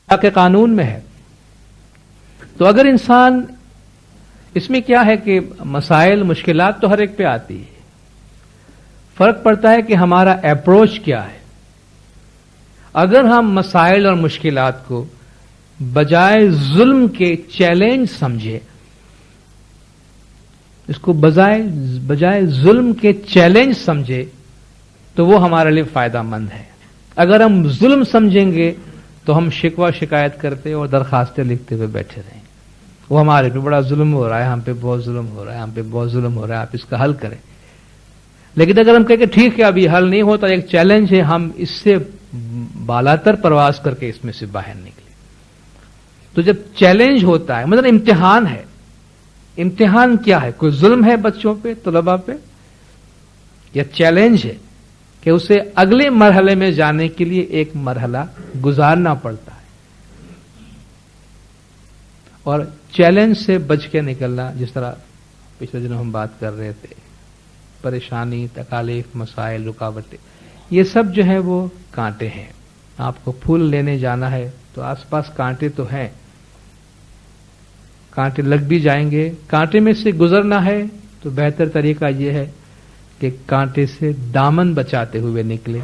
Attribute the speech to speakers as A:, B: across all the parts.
A: के कानून में है। तो अगर इंसान, इसमें क्या है कि मसाइल मुश्किलात तो हर एक पे आती है, फर्क पड़ता है कि हमारा अप्रोच क्या है। अगर हम मसाइल और मुश्किलात को बजाय जुल्म के चैलेंज समझे, इसको बजाय जुल्म के चैलेंज समझे, तो वो हमारे लिए फायदामंद है। अगर हम जुल्म समझेंगे तो हम शिकवा शिकायत करते और दरखास्तें लिखते हुए बैठे रहेंगे, वो हमारे पे बड़ा जुल्म हो रहा है, हम पे बहुत जुल्म हो रहा है, हम पे बहुत जुल्म हो रहा है, आप इसका हल करें। लेकिन अगर हम कहें कि ठीक है अभी हल नहीं होता, एक चैलेंज है, हम इससे बालातर प्रवास करके इसमें से बाहर निकले। तो जब चैलेंज होता है, मतलब इम्तिहान है। इम्तिहान क्या है? कोई जुल्म है बच्चों पे, तलबा पे, या चैलेंज है कि उसे अगले मरहले में जाने के लिए एक मरहला गुजारना पड़ता है। और चैलेंज से बच के निकलना, जिस तरह पिछले दिनों हम बात कर रहे थे, परेशानी, तकालीफ, मसाइल, रुकावटें, ये सब जो है वो कांटे हैं। आपको फूल लेने जाना है तो आसपास कांटे तो हैं, कांटे लग भी जाएंगे। कांटे में से गुजरना है तो बेहतर तरीका यह है कि कांटे से दामन बचाते हुए निकले।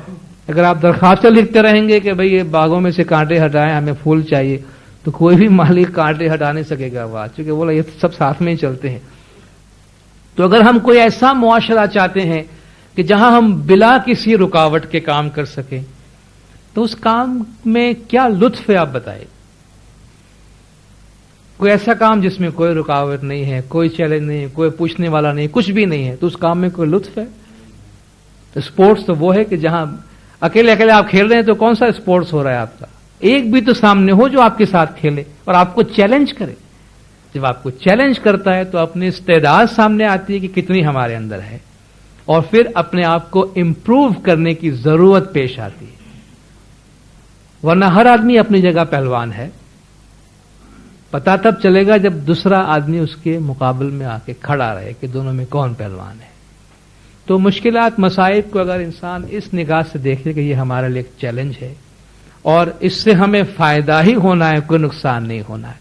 A: अगर आप दरखास्तें लिखते रहेंगे कि भाई ये बागों में से कांटे हटाएं, हमें फूल चाहिए, तो कोई भी मालिक कांटे हटा नहीं सकेगा वहां, क्योंकि बोला ये सब साथ में ही चलते हैं। तो अगर हम कोई ऐसा मुआशरा चाहते हैं कि जहां हम बिला किसी रुकावट के काम कर सकें, तो उस काम में क्या लुत्फ है आप बताइए। कोई ऐसा काम जिसमें कोई रुकावट नहीं है, कोई चैलेंज नहीं है, कोई पूछने वाला नहीं, कुछ भी नहीं है, तो उस काम में कोई लुत्फ है? स्पोर्ट्स तो वो है कि जहां अकेले अकेले आप खेल रहे हैं, तो कौन सा स्पोर्ट्स हो रहा है आपका? एक भी तो सामने हो जो आपके साथ खेले और आपको चैलेंज करे। जब आपको चैलेंज करता है तो अपनी इस्तेदाद सामने आती है कि कितनी हमारे अंदर है, और फिर अपने आप को इंप्रूव करने की जरूरत पेश आती है। वरना हर आदमी अपनी जगह पहलवान है, पता तब चलेगा जब दूसरा आदमी उसके मुकाबले में आके खड़ा रहे कि दोनों में कौन पहलवान है। तो मुश्किलात, मसाइब को अगर इंसान इस निगाह से देखे कि ये हमारे लिए एक चैलेंज है और इससे हमें फायदा ही होना है, कोई नुकसान नहीं होना है,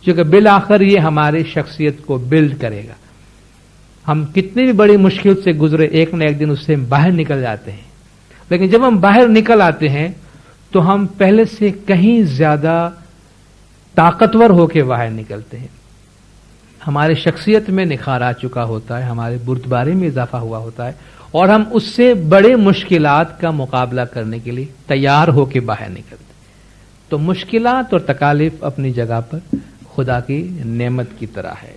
A: क्योंकि बिल आखिर ये हमारी शख्सियत को बिल्ड करेगा। हम कितनी भी बड़ी मुश्किल से गुजरे, एक न एक दिन उससे बाहर निकल जाते हैं। लेकिन जब हम बाहर निकल आते हैं तो हम पहले से कहीं ज्यादा ताकतवर होकर बाहर निकलते हैं। हमारी शख्सियत में निखार आ चुका होता है, हमारे बुर्दबारी में इजाफा हुआ होता है, और हम उससे बड़े मुश्किलात का मुकाबला करने के लिए तैयार होकर बाहर निकलते हैं। तो मुश्किलात और तकालीफ अपनी जगह पर खुदा की नेमत की तरह है।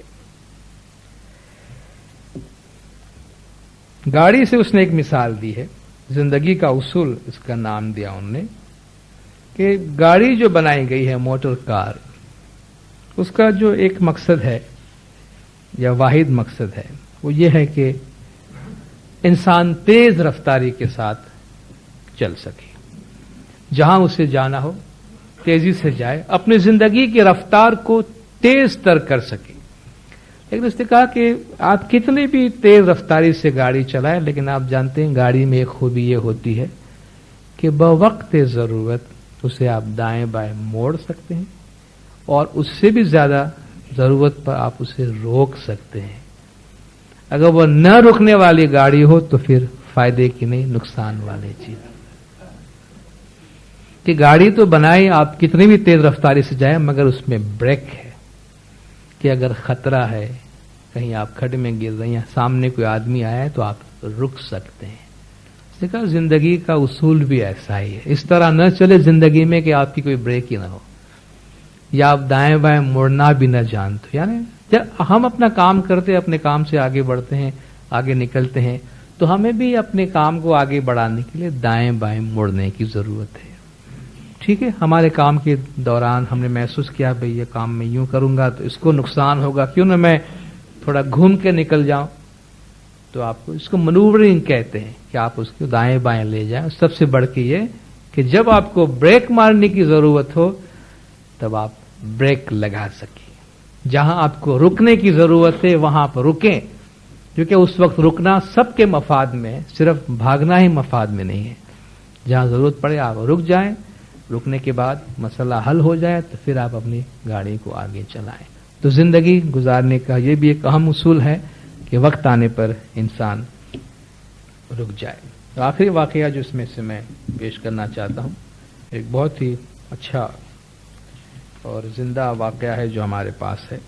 A: गाड़ी से उसने एक मिसाल दी है, जिंदगी का उसूल इसका नाम दिया उन्होंने, कि गाड़ी जो बनाई गई है, मोटर कार, उसका जो एक मकसद है या वाहिद मकसद है, वो ये है कि इंसान तेज रफ्तारी के साथ चल सके, जहां उसे जाना हो तेजी से जाए, अपनी जिंदगी की रफ्तार को तेज तर कर सके। लेकिन उसने कहा कि आप कितनी भी तेज रफ्तारी से गाड़ी चलाएं, लेकिन आप जानते हैं गाड़ी में एक खूबी ये होती है कि बवक्त जरूरत उसे आप दाएं बाएं मोड़ सकते हैं, और उससे भी ज्यादा जरूरत पर आप उसे रोक सकते हैं। अगर वो न रुकने वाली गाड़ी हो तो फिर फायदे की नहीं, नुकसान वाली चीज। कि गाड़ी तो बनाई आप कितनी भी तेज रफ्तारी से जाए, मगर उसमें ब्रेक है कि अगर खतरा है, कहीं आप खड्डे में गिर रहे हैं, सामने कोई आदमी आया है, तो आप रुक सकते हैं। इसने कहा जिंदगी का उसूल भी ऐसा ही है। इस तरह न चले जिंदगी में कि आपकी कोई ब्रेक ही ना हो, या आप दाएं बाएं मुड़ना भी न जानते। यानी जब हम अपना काम करते, अपने काम से आगे बढ़ते हैं, आगे निकलते हैं, तो हमें भी अपने काम को आगे बढ़ाने के लिए दाएं बाएं मुड़ने की जरूरत है। ठीक है, हमारे काम के दौरान हमने महसूस किया भाई ये काम मैं यूं करूंगा तो इसको नुकसान होगा, क्यों ना मैं थोड़ा घूम के निकल जाऊं, तो आपको इसको मनूवरिंग कहते हैं कि आप उसको दाएं बाएं ले जाएं। सबसे बढ़ के ये कि जब आपको ब्रेक मारने की जरूरत हो तब आप ब्रेक लगा सके, जहां आपको रुकने की जरूरत है वहां पर रुकें, क्योंकि उस वक्त रुकना सबके मफाद में है, सिर्फ भागना ही मफाद में नहीं है। जहां जरूरत पड़े आप रुक जाएं, रुकने के बाद मसला हल हो जाए तो फिर आप अपनी गाड़ी को आगे चलाएं। तो जिंदगी गुजारने का ये भी एक अहम उसूल है कि वक्त आने पर इंसान रुक जाए। तो आखिरी वाकया जो इसमें से मैं पेश करना चाहता हूँ, एक बहुत ही अच्छा और जिंदा वाकया है जो हमारे पास है।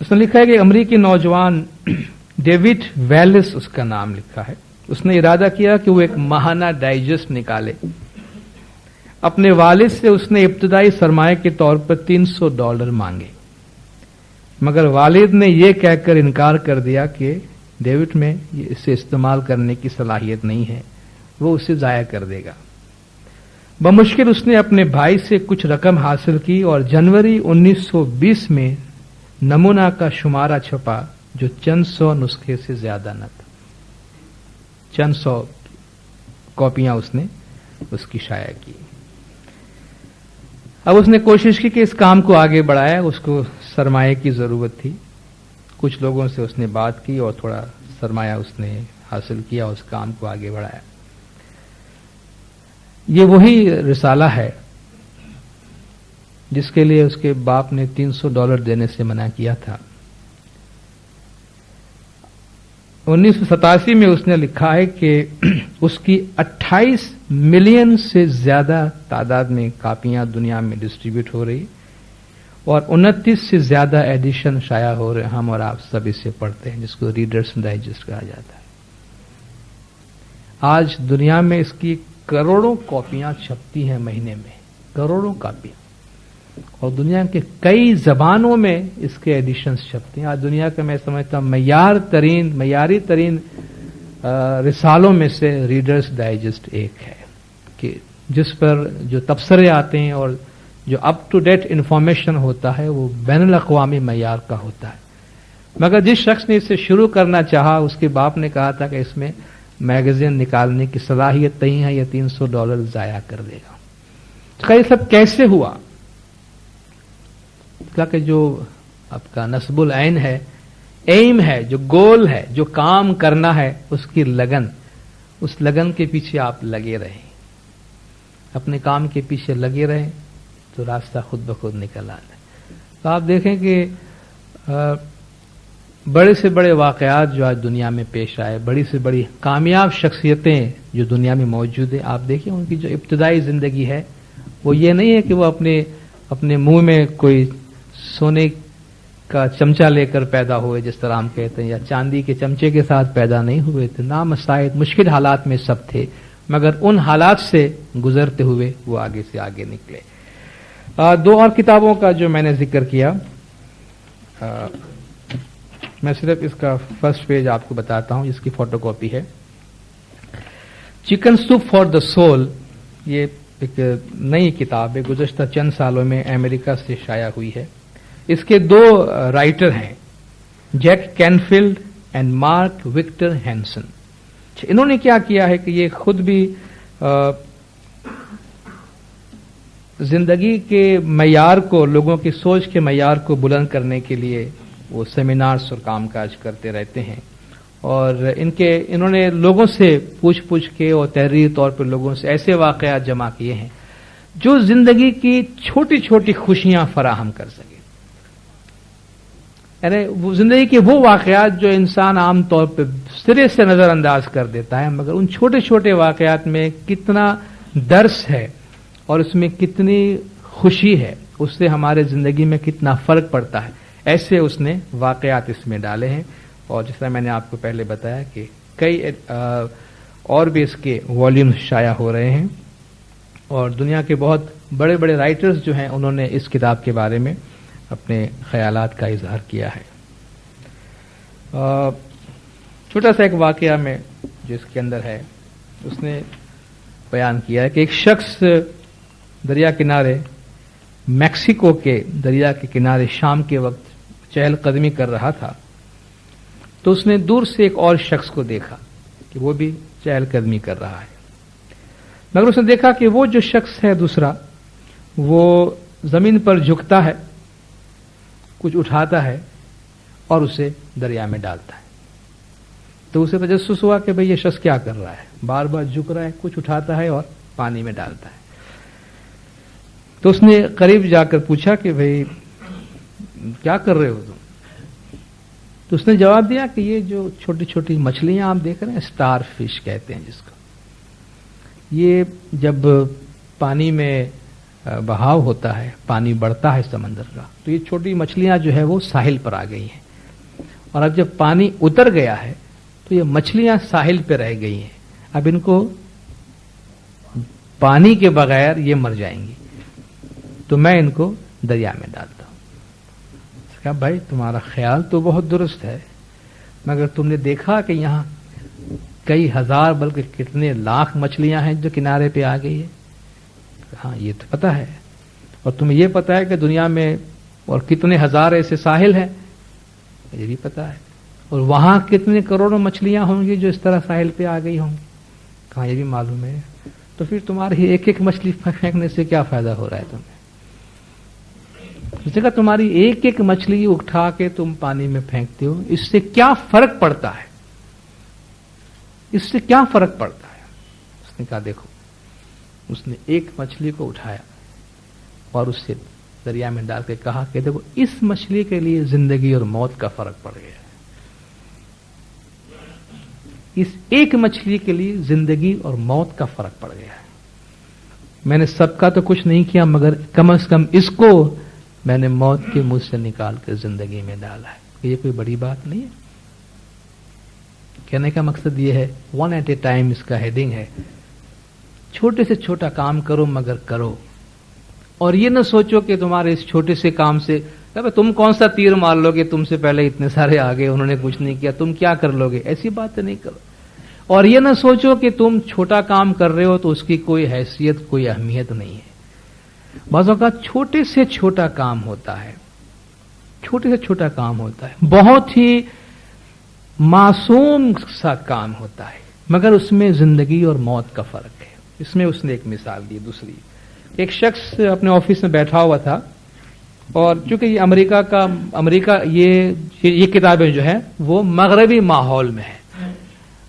A: उसने लिखा है कि अमरीकी नौजवान डेविड वेलिस उसका नाम लिखा है, उसने इरादा किया कि वो एक माहाना डाइजेस्ट निकाले। अपने वालिद से उसने इब्तदाई सरमाए के तौर पर $300 मांगे, मगर वालिद ने यह कहकर इनकार कर दिया कि डेविड में इसे इस्तेमाल करने की सलाहियत नहीं है, वो उसे जाया कर देगा। बमुश्किल उसने अपने भाई से कुछ रकम हासिल की और जनवरी 1920 में नमूना का शुमारा छपा जो चंद सौ नुस्खे से ज्यादा न था। चंद सौ कॉपियां उसने उसकी शाया की। अब उसने कोशिश की कि इस काम को आगे बढ़ाया। उसको सरमाए की जरूरत थी, कुछ लोगों से उसने बात की और थोड़ा सरमाया उसने हासिल किया, उस काम को आगे बढ़ाया। ये वही रिसाला है जिसके लिए उसके बाप ने $300 देने से मना किया था। 1987 में उसने लिखा है कि उसकी 28 मिलियन से ज्यादा तादाद में कापियां दुनिया में डिस्ट्रीब्यूट हो रही और 29 से ज्यादा एडिशन शाया हो रहे। हम और आप सब इसे पढ़ते हैं, जिसको रीडर्स डाइजेस्ट कहा जाता है। आज दुनिया में इसकी करोड़ों कॉपियां छपती हैं महीने में, करोड़ों कॉपियां, और दुनिया के कई जबानों में इसके एडिशंस छपते हैं। आज दुनिया का मैं समझता हूं मयारी तरीन रिसालों में से रीडर्स डाइजेस्ट एक है कि जिस पर जो तबसरे आते हैं और जो अप टू डेट इंफॉर्मेशन होता है वो बैनुल अक़वामी मयार का होता है। मगर जिस शख्स ने इसे शुरू करना चाहा, उसके बाप ने कहा था कि इसमें मैगजीन निकालने की सलाहियत नहीं है, यह $300 जाया कर देगा। तो ये सब कैसे हुआ? कि जो आपका नस्बुल ऐन है, एम है, जो गोल है, जो काम करना है, उसकी लगन, उस लगन के पीछे आप लगे रहें, अपने काम के पीछे लगे रहें तो रास्ता खुद ब खुद निकल आता है। तो आप देखें कि बड़े से बड़े वाकयात जो आज दुनिया में पेश आए, बड़ी से बड़ी कामयाब शख्सियतें जो दुनिया में मौजूद हैं, आप देखिए उनकी जो इब्तदाई जिंदगी है वो ये नहीं है कि वो अपने मुंह में कोई सोने का चमचा लेकर पैदा हुए, जिस तरह हम कहते हैं, या चांदी के चमचे के साथ पैदा नहीं हुए थे। नामसाइद मुश्किल हालात में सब थे, मगर उन हालात से गुजरते हुए वो आगे से आगे निकले। दो और किताबों का जो मैंने जिक्र किया, मैं सिर्फ इसका फर्स्ट पेज आपको बताता हूं, इसकी फोटोकॉपी है। Chicken soup for the soul, ये एक नई किताब है, गुज़श्ता चंद सालों में अमेरिका से शाया हुई है। इसके दो राइटर हैं, Jack Canfield and Mark Victor Hansen. इन्होंने क्या किया है कि ये खुद भी जिंदगी के मयार को, लोगों की सोच के मयार को बुलंद करने के लिए वो सेमिनार्स और कामकाज करते रहते हैं। और इन्होंने लोगों से पूछ के और तहरीरी तौर पर लोगों से ऐसे वाकयात जमा किए हैं जो जिंदगी की छोटी छोटी खुशियां फराहम कर सके। यानी वो जिंदगी के वो वाकयात जो इंसान आमतौर पर सिरे से नजरअंदाज कर देता है, मगर उन छोटे छोटे वाकयात में कितना दर्स है और उसमें कितनी खुशी है, उससे हमारे जिंदगी में कितना फर्क पड़ता है, ऐसे उसने वाकयात इसमें डाले हैं। और जिस तरह मैंने आपको पहले बताया कि कई और भी इसके वॉल्यूम शाया हो रहे हैं और दुनिया के बहुत बड़े बड़े राइटर्स जो हैं उन्होंने इस किताब के बारे में अपने ख्यालात का इजहार किया है। छोटा सा एक वाकया में जो इसके अंदर है, उसने बयान किया है कि एक शख्स दरिया किनारे, मैक्सिको के दरिया के किनारे शाम के वक्त चहलकदमी कर रहा था, तो उसने दूर से एक और शख्स को देखा कि वो भी चहलकदमी कर रहा है। मगर उसने देखा कि वो जो शख्स है दूसरा, वो जमीन पर झुकता है, कुछ उठाता है और उसे दरिया में डालता है। तो उसे तजस्सुस हुआ कि भाई ये शख्स क्या कर रहा है, बार बार झुक रहा है, कुछ उठाता है और पानी में डालता है। तो उसने करीब जाकर पूछा कि भाई क्या कर रहे हो तुम? तो उसने जवाब दिया कि ये जो छोटी छोटी मछलियां आप देख रहे हैं, स्टार फिश कहते हैं जिसको, ये जब पानी में बहाव होता है, पानी बढ़ता है समंदर का, तो ये छोटी मछलियां जो है वो साहिल पर आ गई हैं, और अब जब पानी उतर गया है तो ये मछलियां साहिल पे रह गई हैं। अब इनको पानी के बगैर ये मर जाएंगी, तो मैं इनको दरिया में डालता हूं। कहा भाई तुम्हारा ख्याल तो बहुत दुरुस्त है, मगर तुमने देखा कि यहां कई हजार बल्कि कितने लाख मछलियां हैं जो किनारे पे आ गई है? हाँ ये तो पता है। और तुम्हें ये पता है कि दुनिया में और कितने हजार ऐसे साहिल हैं? ये भी पता है। और वहां कितने करोड़ों मछलियां होंगी जो इस तरह साहिल पे आ गई होंगी? कहाँ ये भी मालूम है। तो फिर तुम्हारी एक एक मछली फेंकने से क्या फायदा हो रहा है तुम्हें? जगह तुम्हारी एक एक मछली उठा के तुम पानी में फेंकते हो, इससे क्या फर्क पड़ता है? इससे क्या फर्क पड़ता है? उसने कहा देखो, उसने एक मछली को उठाया और उससे दरिया में डाल के कहा कि देखो इस मछली के लिए जिंदगी और मौत का फर्क पड़ गया है। इस एक मछली के लिए जिंदगी और मौत का फर्क पड़ गया है। मैंने सबका तो कुछ नहीं किया, मगर कम से कम इसको मैंने मौत के मुंह से निकाल कर जिंदगी में डाला है। ये कोई बड़ी बात नहीं है। कहने का मकसद ये है, वन एट ए टाइम इसका हेडिंग है। छोटे से छोटा काम करो मगर करो, और ये न सोचो कि तुम्हारे इस छोटे से काम से तुम कौन सा तीर मार लोगे, तुमसे पहले इतने सारे आ गए, उन्होंने कुछ नहीं किया, तुम क्या कर लोगे। ऐसी बातें नहीं करो। और ये न सोचो कि तुम छोटा काम कर रहे हो तो उसकी कोई हैसियत, कोई अहमियत नहीं है। बाज़ औक़ात छोटे से छोटा काम होता है, छोटे से छोटा काम होता है, बहुत ही मासूम सा काम होता है, मगर उसमें जिंदगी और मौत का फर्क है। इसमें उसने एक मिसाल दी। दूसरी, एक शख्स अपने ऑफिस में बैठा हुआ था, और चूंकि ये अमेरिका ये किताबें जो है वो मगरबी माहौल में है।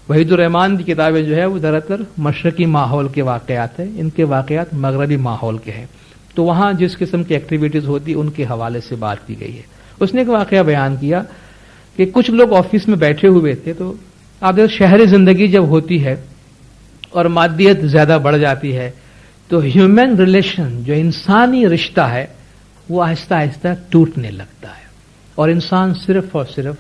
A: वहीदुर रहमान की किताबें जो है वो ज़्यादातर मशरकी माहौल के वाक़यात है, इनके वाक़यात मगरबी माहौल के हैं। तो वहां जिस किस्म की एक्टिविटीज होती उनके हवाले से बात की गई है। उसने एक वाक़या बयान किया कि कुछ लोग ऑफिस में बैठे हुए थे, तो आप देखो शहरी जिंदगी जब होती है और मादियत ज्यादा बढ़ जाती है तो ह्यूमन रिलेशन, जो इंसानी रिश्ता है, वो आहिस्ता आहिस्ता टूटने लगता है, और इंसान सिर्फ और सिर्फ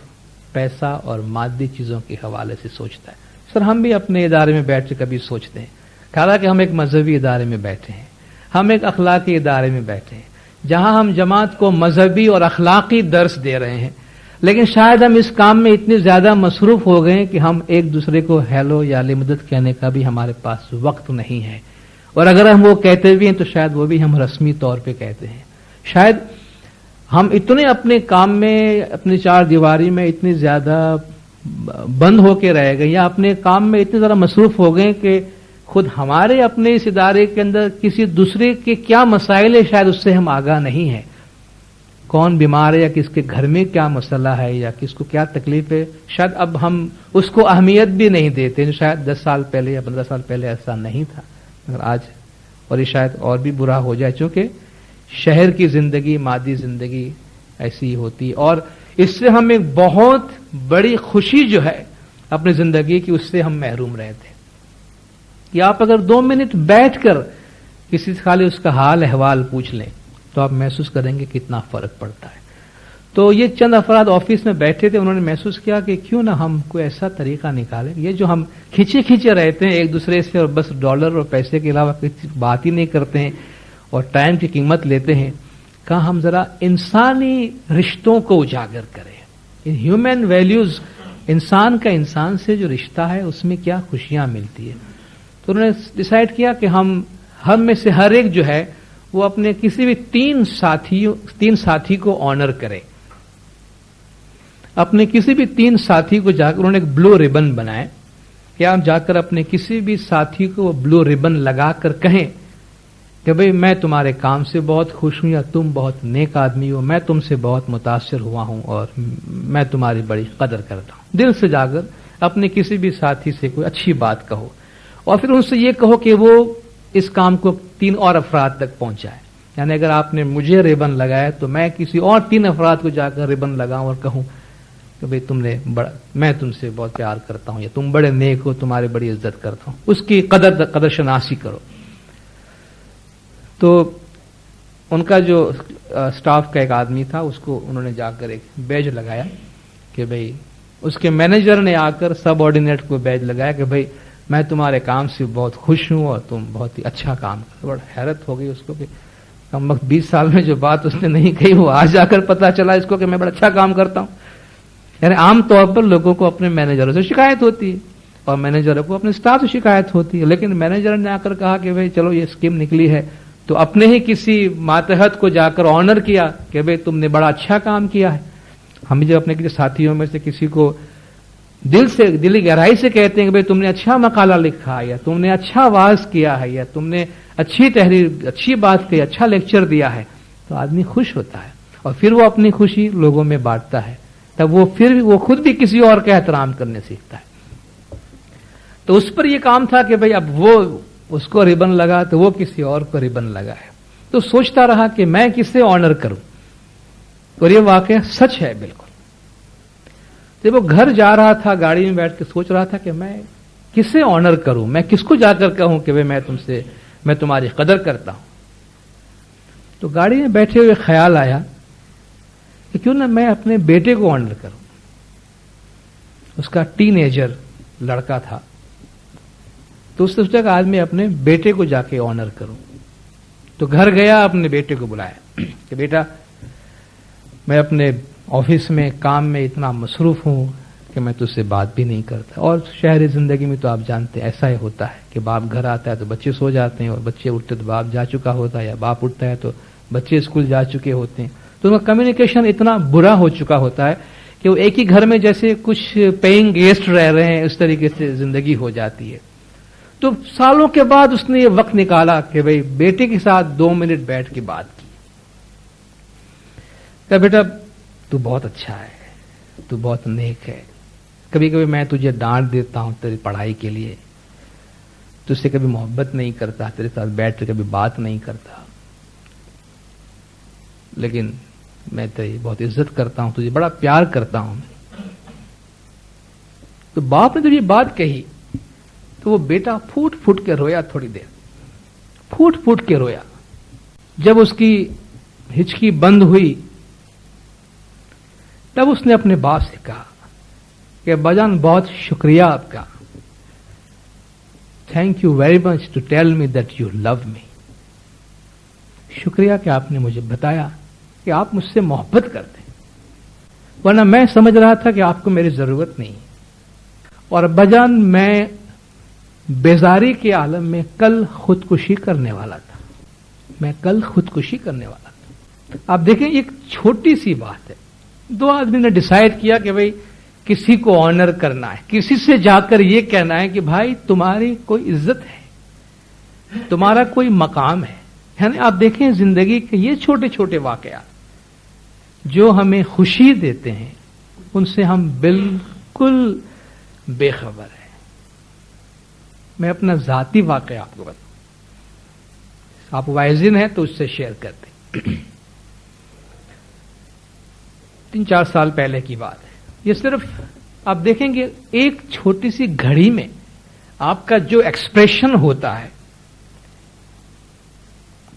A: पैसा और मादी चीजों के हवाले से सोचता है। सर हम भी अपने इदारे में बैठ के कभी सोचते हैं, हालांकि हम एक मजहबी इदारे में बैठे हैं, हम एक अखलाकी इदारे में बैठे हैं जहां हम जमात को मजहबी और अखलाकी दर्स दे रहे हैं, लेकिन शायद हम इस काम में इतने ज्यादा मसरूफ हो गए कि हम एक दूसरे को हेलो या मदद कहने का भी हमारे पास वक्त नहीं है। और अगर हम वो कहते भी हैं तो शायद वो भी हम रस्मी तौर पे कहते हैं। शायद हम इतने अपने काम में, अपनी चार दीवारी में इतने ज्यादा बंद होके रह गए, या अपने काम में इतने ज्यादा मसरूफ हो गए कि खुद हमारे अपने इस इदारे के अंदर किसी दूसरे के क्या मसाइल है शायद उससे हम आगाह नहीं है। कौन बीमार है या किसके घर में क्या मसला है या किसको क्या तकलीफ है, शायद अब हम उसको अहमियत भी नहीं देते। शायद 10 साल पहले या 15 साल पहले ऐसा नहीं था, मगर आज, और ये शायद और भी बुरा हो जाए, क्योंकि शहर की जिंदगी, मादी जिंदगी ऐसी होती, और इससे हम एक बहुत बड़ी खुशी जो है अपनी जिंदगी की, उससे हम महरूम रहे थे। या आप अगर 2 मिनट बैठकर किसी से खाली उसका हाल अहवाल पूछ लें तो आप महसूस करेंगे कितना फर्क पड़ता है। तो ये चंद अफराद ऑफिस में बैठे थे, उन्होंने महसूस किया कि क्यों ना हम कोई ऐसा तरीका निकालें, ये जो हम खींचे खींचे रहते हैं एक दूसरे से और बस डॉलर और पैसे के अलावा किसी बात ही नहीं करते हैं और टाइम की कीमत लेते हैं, कहाँ हम जरा इंसानी रिश्तों को उजागर करें। ह्यूमन वैल्यूज, इंसान का इंसान से जो रिश्ता है उसमें क्या खुशियां मिलती है। तो उन्होंने डिसाइड किया कि हम में से हर एक जो है वो अपने किसी भी 3 साथी को ऑनर करे। अपने किसी भी 3 साथी को जाकर उन्होंने एक ब्लू रिबन बनाए कि आप जाकर अपने किसी भी साथी को वो ब्लू रिबन लगाकर कहें कि भाई मैं तुम्हारे काम से बहुत खुश हूं, या तुम बहुत नेक आदमी हो, मैं तुमसे बहुत मुतासिर हुआ हूं और मैं तुम्हारी बड़ी कदर करता हूं। दिल से जाकर अपने किसी भी साथी से कोई अच्छी बात कहो, और फिर उनसे ये कहो कि वो इस काम को 3 और अफराद तक पहुंचाए। یعنی اگر آپ نے مجھے ریبن لگایا تو میں کسی اور 3 افراد کو جا کر ریبن لگاؤں اور کہوں کہ بھئی تم نے بڑا، میں تم سے بہت پیار کرتا ہوں، یا تم بڑے نیک ہو، تمہاری بڑی عزت کرتا ہوں، اس کی قدر شناسی کرو. تو ان کا جو سٹاف کا ایک آدمی تھا، اس کو انہوں نے جا کر ایک بیج لگایا کہ بھئی، اس کے مینیجر نے آ کر سب آرڈینیٹ کو بیج لگایا کہ بھئی میں تمہارے کام سے بہت خوش ہوں اور تم بہت ہی اچھا کام کرو. بڑا حیرت ہو گئی اس کو کہ کم وقت 20 سال میں جو بات اس نے نہیں کہی وہ آج جا کر پتا چلا اس کو کہ میں بڑا اچھا کام کرتا ہوں. یعنی عام طور پر لوگوں کو اپنے مینیجروں سے شکایت ہوتی ہے اور مینیجروں کو اپنے سٹاف سے شکایت ہوتی ہے، لیکن مینیجر نے آ کر کہا کہ بھئی چلو یہ اسکیم نکلی ہے، تو اپنے ہی کسی ماتحت کو جا کر آنر کیا کہ بھئی تم نے بڑا اچھا کام کیا ہے. ہم جب اپنے کسی ساتھیوں میں سے کسی کو دلی گہرائی سے کہتے ہیں کہ بھئی تم نے اچھا مقالہ لکھا، یا تم نے اچھا واعظ کیا ہے، یا تم نے اچھی تحریر، اچھی بات کی، اچھا لیکچر دیا ہے، تو آدمی خوش ہوتا ہے اور پھر وہ اپنی خوشی لوگوں میں بانٹتا ہے، تب وہ خود بھی کسی اور کا احترام کرنے سیکھتا ہے. تو اس پر یہ کام تھا کہ بھئی اب وہ اس کو ریبن لگا تو وہ کسی اور کو ریبن لگا ہے. تو سوچتا رہا کہ میں کسے آنر کروں، اور یہ واقعہ سچ ہے بالکل. جب وہ گھر جا رہا تھا گاڑی میں بیٹھ کے سوچ رہا تھا کہ میں کسے آنر کروں، میں کس کو جا کر کہوں کہ میں تمہاری قدر کرتا ہوں. تو گاڑی میں بیٹھے ہوئے خیال آیا کہ کیوں نہ میں اپنے بیٹے کو آنر کروں. اس کا ٹین ایجر لڑکا تھا، تو اس نے سوچا کہ آج میں اپنے بیٹے کو جا کے آنر کروں. تو گھر گیا، اپنے بیٹے کو بلایا کہ بیٹا میں اپنے آفس میں کام میں اتنا مصروف ہوں کہ میں تجھ سے بات بھی نہیں کرتا. اور شہری زندگی میں تو آپ جانتے ہیں ایسا ہی ہوتا ہے کہ باپ گھر آتا ہے تو بچے سو جاتے ہیں، اور بچے اٹھتے تو باپ جا چکا ہوتا ہے، یا باپ اٹھتا ہے تو بچے اسکول جا چکے ہوتے ہیں. تو ان کا کمیونیکیشن اتنا برا ہو چکا ہوتا ہے کہ وہ ایک ہی گھر میں جیسے کچھ پیئنگ گیسٹ رہ رہے ہیں، اس طریقے سے زندگی ہو جاتی ہے. تو سالوں کے بعد اس نے یہ وقت نکالا کہ بھئی بیٹے کے ساتھ 2 منٹ بیٹھ کے بات کی. کہ بیٹا تو بہت اچھا ہے، تو بہت نیک ہے، کبھی کبھی میں تجھے ڈانٹ دیتا ہوں تیری پڑھائی کے لیے، تجھ سے کبھی محبت نہیں کرتا، تیرے ساتھ بیٹھ کے کبھی بات نہیں کرتا، لیکن میں تیری بہت عزت کرتا ہوں، تجھے بڑا پیار کرتا ہوں. تو باپ نے جب یہ بات کہی تو وہ بیٹا پھوٹ پھوٹ کے رویا. تھوڑی دیر پھوٹ پھوٹ کے رویا. جب اس کی ہچکی بند ہوئی تب اس نے اپنے باپ سے کہا کہ بجان بہت شکریہ آپ کا، thank you very much to tell me that you love me. شکریہ کہ آپ نے مجھے بتایا کہ آپ مجھ سے محبت کرتے ہیں، ورنہ میں سمجھ رہا تھا کہ آپ کو میری ضرورت نہیں. اور بجان میں بیزاری کے عالم میں کل خودکشی کرنے والا تھا، میں کل خودکشی کرنے والا تھا. آپ دیکھیں ایک چھوٹی سی بات ہے، 2 آدمی نے ڈیسائیڈ کیا کہ بھئی کسی کو آنر کرنا ہے، کسی سے جا کر یہ کہنا ہے کہ بھائی تمہاری کوئی عزت ہے، تمہارا کوئی مقام ہے. یعنی آپ دیکھیں زندگی کے یہ چھوٹے چھوٹے واقعات جو ہمیں خوشی دیتے ہیں ان سے ہم بالکل بے خبر ہیں. میں اپنا ذاتی واقعہ آپ کو بتاؤں، آپ وائزن ہیں تو اس سے شیئر کرتے. 3-4 سال پہلے کی بات ہے. یہ صرف آپ دیکھیں گے ایک چھوٹی سی گھڑی میں آپ کا جو ایکسپریشن ہوتا ہے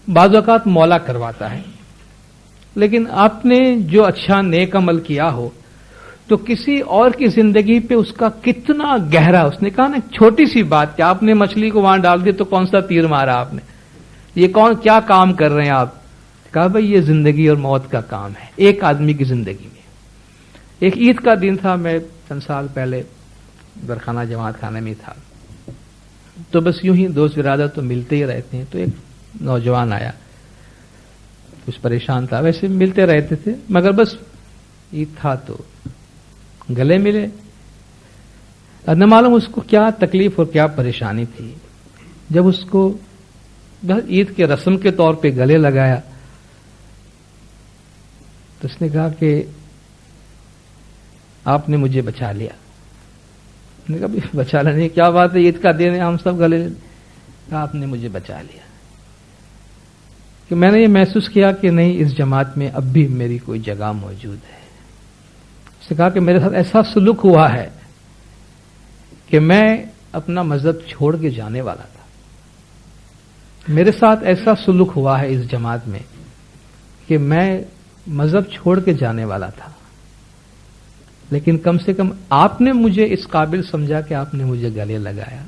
A: بعض اوقات مولا کرواتا ہے، لیکن آپ نے جو اچھا نیک عمل کیا ہو تو کسی اور کی زندگی پہ اس کا کتنا گہرا. اس نے کہا نا چھوٹی سی بات کہ آپ نے مچھلی کو وہاں ڈال دی تو کون سا تیر مارا آپ نے، یہ کیا کام کر رہے ہیں آپ. کہا بھائی یہ زندگی اور موت کا کام ہے ایک آدمی کی زندگی میں. ایک عید کا دن تھا، میں چند سال پہلے درخانہ جماعت خانے میں تھا، تو بس یوں ہی دوست برادر تو ملتے ہی رہتے ہیں. تو ایک نوجوان آیا، کچھ پریشان تھا، ویسے ملتے رہتے تھے مگر بس عید تھا تو گلے ملے. نہ معلوم اس کو کیا تکلیف اور کیا پریشانی تھی. جب اس کو عید کے رسم کے طور پہ گلے لگایا تو اس نے کہا کہ آپ نے مجھے بچا لیا. میں نے کہا بچا لینے کیا بات ہے، عید کا دن ہے ہم سب گلے. کہا آپ نے مجھے بچا لیا. کہ میں نے یہ محسوس کیا کہ نہیں اس جماعت میں اب بھی میری کوئی جگہ موجود ہے. اس نے کہا کہ میرے ساتھ ایسا سلوک ہوا ہے کہ میں اپنا مذہب چھوڑ کے جانے والا تھا. میرے ساتھ ایسا سلوک ہوا ہے اس جماعت میں کہ میں مذہب چھوڑ کے جانے والا تھا، لیکن کم سے کم آپ نے مجھے اس قابل سمجھا کہ آپ نے مجھے گلے لگایا.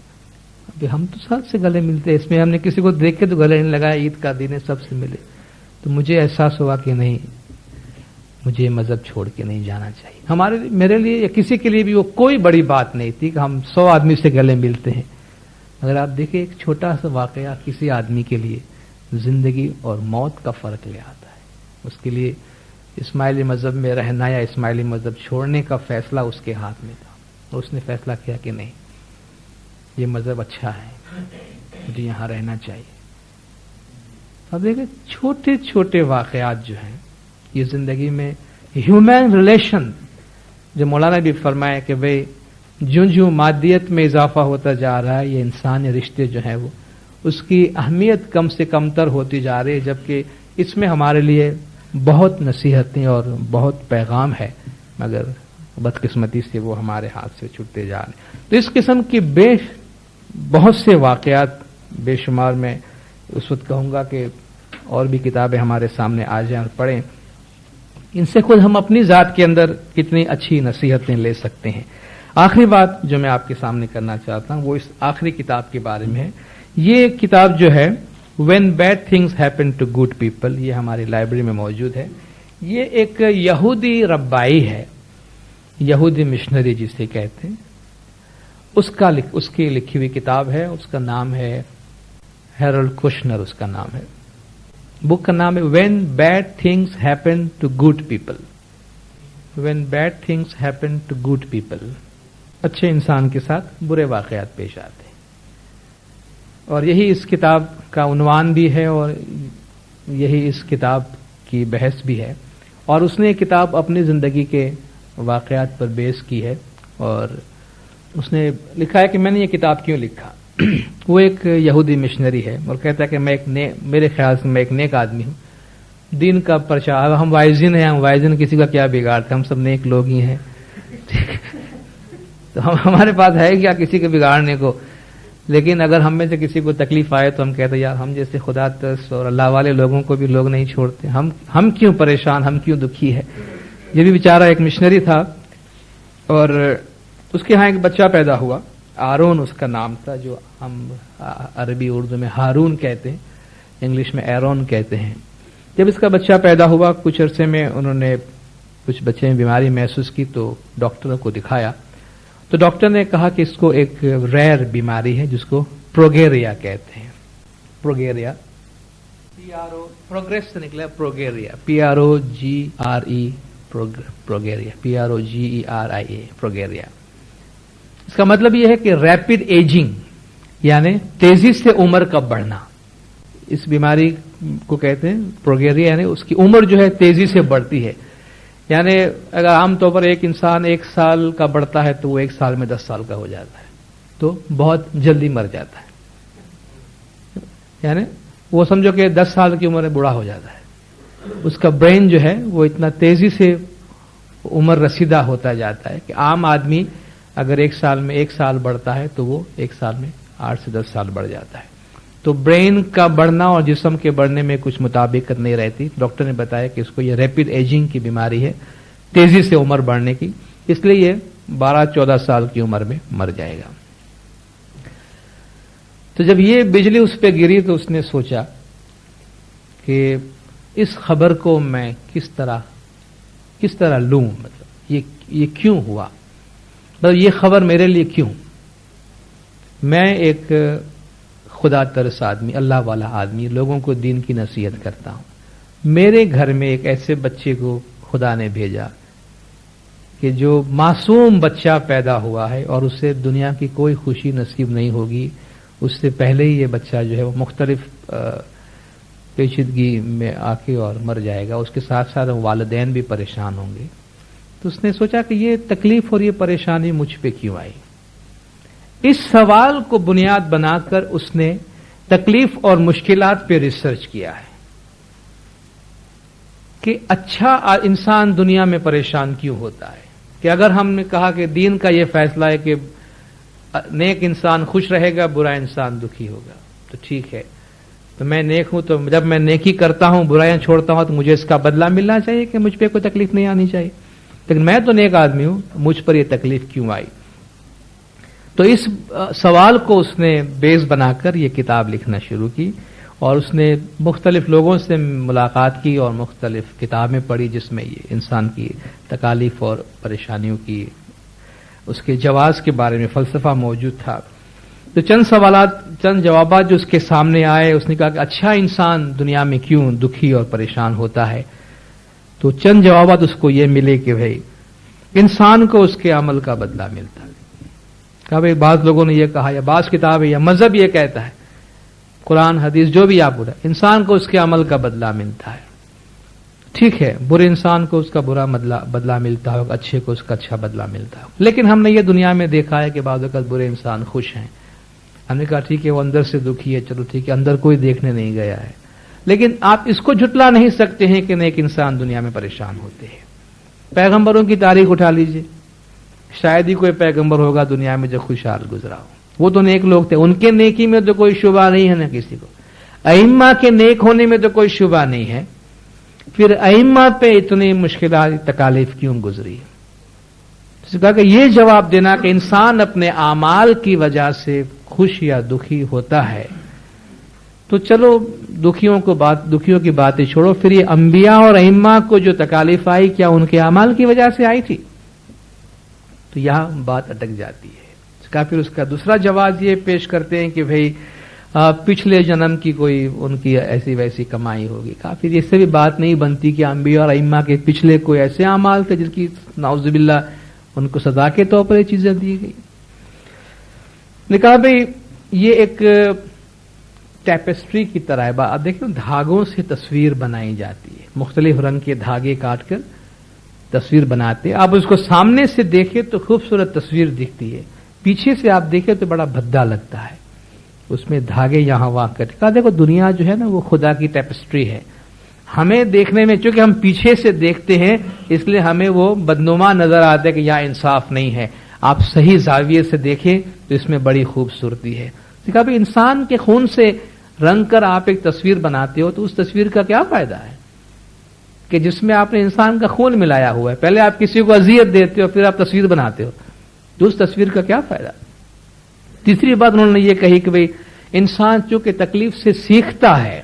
A: ابھی ہم تو ساتھ سے گلے ملتے ہیں، اس میں ہم نے کسی کو دیکھ کے تو گلے نہیں لگایا، عید کا دن ہے سب سے ملے. تو مجھے احساس ہوا کہ نہیں، مجھے مذہب چھوڑ کے نہیں جانا چاہیے. میرے لیے یا کسی کے لیے بھی وہ کوئی بڑی بات نہیں تھی کہ ہم 100 آدمی سے گلے ملتے ہیں. اگر آپ دیکھیں ایک چھوٹا سا واقعہ کسی آدمی کے لیے زندگی اور موت کا فرق لے آتا ہے. اس کے لیے اسماعیلی مذہب میں رہنا یا اسماعیلی مذہب چھوڑنے کا فیصلہ اس کے ہاتھ میں تھا، اور اس نے فیصلہ کیا کہ نہیں، یہ مذہب اچھا ہے، مجھے یہاں رہنا چاہیے. اب دیکھیں چھوٹے چھوٹے واقعات جو ہیں یہ زندگی میں ہیومن ریلیشن، جو مولانا بھی فرمایا کہ بھئی جو مادیت میں اضافہ ہوتا جا رہا ہے، یہ انسانی رشتے جو ہیں وہ اس کی اہمیت کم سے کم تر ہوتی جا رہی ہے، جبکہ اس میں ہمارے لیے بہت نصیحتیں اور بہت پیغام ہے، مگر بدقسمتی سے وہ ہمارے ہاتھ سے چھوٹتے جا رہے ہیں. تو اس قسم کی بہت سے واقعات بے شمار، میں اس وقت کہوں گا کہ اور بھی کتابیں ہمارے سامنے آ جائیں اور پڑھیں. ان سے خود ہم اپنی ذات کے اندر کتنی اچھی نصیحتیں لے سکتے ہیں. آخری بات جو میں آپ کے سامنے کرنا چاہتا ہوں وہ اس آخری کتاب کے بارے میں ہے. یہ کتاب جو ہے When Bad Things Happen to Good People، یہ ہماری لائبریری میں موجود ہے. یہ ایک یہودی ربائی ہے، یہودی مشنری جسے کہتے ہیں، اس کی لکھی ہوئی کتاب ہے. اس کا نام ہے ہیرلڈ کوشنر، اس کا نام ہے. بک کا نام ہے When Bad Things Happen to Good People. When Bad Things Happen to Good People. اچھے انسان کے ساتھ برے واقعات پیش آتے ہیں. اور یہی اس کتاب کا عنوان بھی ہے اور یہی اس کتاب کی بحث بھی ہے. اور اس نے یہ کتاب اپنی زندگی کے واقعات پر بیس کی ہے، اور اس نے لکھا ہے کہ میں نے یہ کتاب کیوں لکھا. وہ ایک یہودی مشنری ہے اور کہتا ہے کہ میرے خیال سے میں ایک نیک آدمی ہوں، دین کا پرچار، ہم وائزن ہیں، ہم وائزن کسی کا کیا بگاڑتے، ہم سب نیک لوگ ہی ہیں. تو ہمارے پاس ہے کیا کسی کے بگاڑنے کو. لیکن اگر ہم میں سے کسی کو تکلیف آئے تو ہم کہتے ہیں یار ہم جیسے خدا ترس اور اللہ والے لوگوں کو بھی لوگ نہیں چھوڑتے، ہم کیوں پریشان، ہم کیوں دکھی ہے. یہ بھی بیچارہ ایک مشنری تھا، اور اس کے ہاں ایک بچہ پیدا ہوا، آرون اس کا نام تھا، جو ہم عربی اردو میں ہارون کہتے ہیں، انگلش میں ایرون کہتے ہیں. جب اس کا بچہ پیدا ہوا کچھ عرصے میں انہوں نے کچھ بچے میں بیماری محسوس کی تو ڈاکٹروں کو دکھایا. تو ڈاکٹر نے کہا کہ اس کو ایک ریئر بیماری ہے جس کو پروگیریا کہتے ہیں. پروگیریا پروگریس سے نکلا پروگیریا، PROGRE پروگیریا، PROGERIA پروگیریا. اس کا مطلب یہ ہے کہ ریپڈ ایجنگ، یعنی تیزی سے عمر کا بڑھنا. اس بیماری کو کہتے ہیں پروگیریا، یعنی اس کی عمر جو ہے تیزی سے بڑھتی ہے. یعنی اگر عام طور پر ایک انسان 1 سال کا بڑھتا ہے تو وہ 1 سال میں 10 سال کا ہو جاتا ہے، تو بہت جلدی مر جاتا ہے. یعنی وہ سمجھو کہ 10 سال کی عمر میں بوڑھا ہو جاتا ہے. اس کا برین جو ہے وہ اتنا تیزی سے عمر رسیدہ ہوتا جاتا ہے کہ عام آدمی اگر 1 سال میں 1 سال بڑھتا ہے تو وہ 1 سال میں 8 سے 10 سال بڑھ جاتا ہے. تو برین کا بڑھنا اور جسم کے بڑھنے میں کچھ مطابقت نہیں رہتی. ڈاکٹر نے بتایا کہ اس کو یہ ریپڈ ایجنگ کی بیماری ہے، تیزی سے عمر بڑھنے کی، اس لیے یہ 12-14 سال کی عمر میں مر جائے گا. تو جب یہ بجلی اس پہ گری تو اس نے سوچا کہ اس خبر کو میں کس طرح لوں، مطلب یہ کیوں ہوا، مطلب یہ خبر میرے لیے کیوں. میں ایک خدا ترس آدمی، اللہ والا آدمی، لوگوں کو دین کی نصیحت کرتا ہوں. میرے گھر میں ایک ایسے بچے کو خدا نے بھیجا کہ جو معصوم بچہ پیدا ہوا ہے اور اسے دنیا کی کوئی خوشی نصیب نہیں ہوگی. اس سے پہلے ہی یہ بچہ جو ہے وہ مختلف پیچیدگی میں آ کے اور مر جائے گا. اس کے ساتھ ساتھ والدین بھی پریشان ہوں گے. تو اس نے سوچا کہ یہ تکلیف اور یہ پریشانی مجھ پہ کیوں آئی. اس سوال کو بنیاد بنا کر اس نے تکلیف اور مشکلات پہ ریسرچ کیا ہے. کہ اچھا انسان دنیا میں پریشان کیوں ہوتا ہے. کہ اگر ہم نے کہا کہ دین کا یہ فیصلہ ہے کہ نیک انسان خوش رہے گا، برا انسان دکھی ہوگا، تو ٹھیک ہے، تو میں نیک ہوں تو جب میں نیکی کرتا ہوں، برائیاں چھوڑتا ہوں، تو مجھے اس کا بدلہ ملنا چاہیے کہ مجھ پہ کوئی تکلیف نہیں آنی چاہیے. لیکن میں تو نیک آدمی ہوں، مجھ پر یہ تکلیف کیوں آئی؟ تو اس سوال کو اس نے بیس بنا کر یہ کتاب لکھنا شروع کی، اور اس نے مختلف لوگوں سے ملاقات کی اور مختلف کتابیں پڑھی جس میں یہ انسان کی تکالیف اور پریشانیوں کی اس کے جواز کے بارے میں فلسفہ موجود تھا. تو چند جوابات جو اس کے سامنے آئے، اس نے کہا کہ اچھا انسان دنیا میں کیوں دکھی اور پریشان ہوتا ہے. تو چند جوابات اس کو یہ ملے کہ بھائی انسان کو اس کے عمل کا بدلہ ملتا ہے. کہا بھائی بعض لوگوں نے یہ کہا، یا بعض کتابیں یا مذہب یہ کہتا ہے، قرآن حدیث جو بھی آپ بولا، انسان کو اس کے عمل کا بدلہ ملتا ہے. ٹھیک ہے، برے انسان کو اس کا برا بدلہ ملتا ہے، اچھے کو اس کا اچھا بدلہ ملتا ہے. لیکن ہم نے یہ دنیا میں دیکھا ہے کہ بعض اوقات برے انسان خوش ہیں. ہم نے کہا ٹھیک ہے، وہ اندر سے دکھی ہے، چلو ٹھیک ہے، اندر کوئی دیکھنے نہیں گیا ہے. لیکن آپ اس کو جھٹلا نہیں سکتے ہیں کہ نیک انسان دنیا میں پریشان ہوتے ہیں. پیغمبروں کی تاریخ اٹھا لیجئے، شاید ہی کوئی پیغمبر ہوگا دنیا میں جو خوشحال گزرا ہو. وہ تو نیک لوگ تھے، ان کے نیکی میں تو کوئی شبہ نہیں ہے نہ کسی کو. ائمہ کے نیک ہونے میں تو کوئی شبہ نہیں ہے. پھر ائمہ پہ اتنی مشکلات تکالیف کیوں گزری؟ اس نے کہا کہ یہ جواب دینا کہ انسان اپنے اعمال کی وجہ سے خوش یا دکھی ہوتا ہے، تو چلو دکھیوں کی باتیں چھوڑو. پھر یہ انبیاء اور ائمہ کو جو تکالیف آئی، کیا ان کے اعمال کی وجہ سے آئی تھی؟ تو یہاں بات اٹک جاتی ہے. پھر اس کا دوسرا جواز یہ پیش کرتے ہیں کہ بھئی پچھلے جنم کی کوئی ان کی ایسی ویسی کمائی ہوگی. پھر اس سے بھی بات نہیں بنتی کہ انبیاء اور ائمہ کے پچھلے کوئی ایسے اعمال تھے جن کی نعوذ باللہ ان کو سزا کے طور پر یہ چیزیں دی گئی. نے کہا بھئی یہ ایک ٹیپسٹری کی طرح ہے. آپ دیکھیں دھاگوں سے تصویر بنائی جاتی ہے، مختلف رنگ کے دھاگے کاٹ کر تصویر بناتے. آپ اس کو سامنے سے دیکھیں تو خوبصورت تصویر دکھتی ہے، پیچھے سے آپ دیکھیں تو بڑا بھدا لگتا ہے، اس میں دھاگے یہاں وہاں کٹ. کہا دیکھو دنیا جو ہے نا وہ خدا کی ٹیپسٹری ہے. ہمیں دیکھنے میں چونکہ ہم پیچھے سے دیکھتے ہیں اس لیے ہمیں وہ بدنما نظر آتا ہے کہ یہاں انصاف نہیں ہے. آپ صحیح زاویے سے دیکھیں تو اس میں بڑی خوبصورتی ہے. کہا بھی انسان کے خون سے رنگ کر آپ ایک تصویر بناتے ہو تو اس تصویر کا کیا فائدہ ہے کہ جس میں آپ نے انسان کا خون ملایا ہوا ہے. پہلے آپ کسی کو اذیت دیتے ہو، پھر آپ تصویر بناتے ہو، تو اس تصویر کا کیا فائدہ؟ تیسری بات انہوں نے یہ کہی کہ بھئی انسان چونکہ تکلیف سے سیکھتا ہے،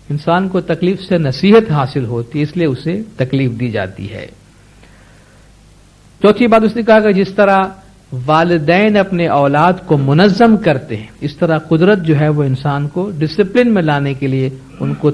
A: انسان کو تکلیف سے نصیحت حاصل ہوتی ہے، اس لیے اسے تکلیف دی جاتی ہے. چوتھی بات اس نے کہا کہ جس طرح والدین اپنے اولاد کو منظم کرتے ہیں، اس طرح قدرت جو ہے وہ انسان کو ڈسپلن میں لانے کے لیے ان کو